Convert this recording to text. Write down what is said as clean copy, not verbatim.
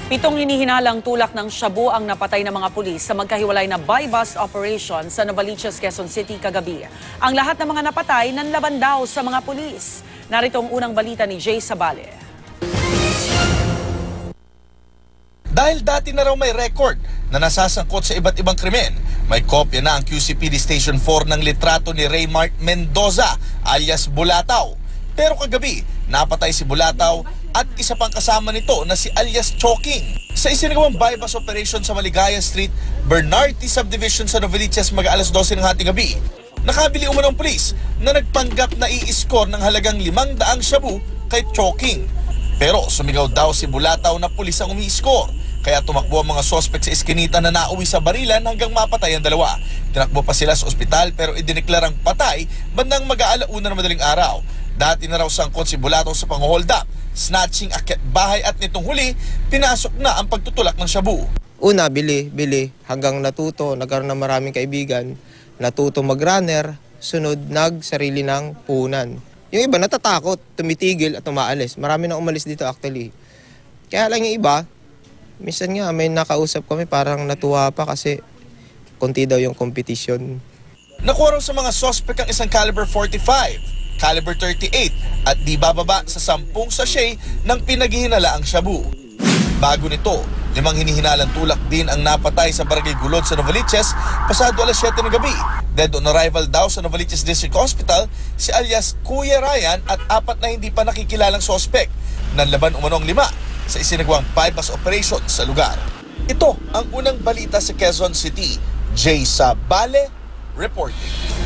Pitong hinihinalang tulak ng shabu ang napatay ng mga pulis sa magkahiwalay na buy-bust operation sa Novaliches, Quezon City kagabi. Ang lahat ng mga napatay nanlaban daw sa mga pulis. Narito ang unang balita ni Jay Sabale. Dahil dati na raw may record na nasasangkot sa iba't ibang krimen, may kopya na ang QCPD Station 4 ng litrato ni Raymart Mendoza alias Bulataw. Pero kagabi, napatay si Bulataw at isa pang kasama nito na si alias Choking sa isinagawang buy-bust operation sa Maligaya Street, Bernardi Subdivision sa Novaliches mag-alas 12 ng hating gabi. Nakabili umanong pulis na nagpanggap na i-score ng halagang 500 shabu kay Choking. Pero sumigaw daw si Bulataw na pulis ang umi-score. Kaya tumakbo ang mga sospek sa iskinita na nauwi sa barilan hanggang mapatay ang dalawa. Tinakbo pa sila sa ospital pero idineklarang patay bandang mag-aalauna ng madaling araw. Dati na raw sangkot si Bulataw sa pang-hold up, snatching, akyat bahay at nitong huli, pinasok na ang pagtutulak ng shabu. Una, bili, hanggang natuto, nagkaroon ng maraming kaibigan, natuto mag-runner, sunod nagsarili ng puhunan. Yung iba natatakot, tumitigil at umaalis. Marami nang umalis dito actually. Kaya lang yung iba, minsan nga may nakausap kami parang natuwa pa kasi konti daw yung competition. Nakuha raw sa mga suspect ang isang caliber 45, caliber 38 at di bababa sa 10 sachet ng pinaghihinalaang shabu. Bago nito, 5 hinihinalang tulak din ang napatay sa Barangay Gulod sa Novaliches pasado alas 7 ng gabi. Dead on arrival daw sa Novaliches District Hospital si alias Kuya Ryan at 4 na hindi pa nakikilalang suspect. Nanlaban umanong 5 sa isinagawang buy-bust operation sa lugar. Ito ang unang balita sa Quezon City. Jay Sabale reporting.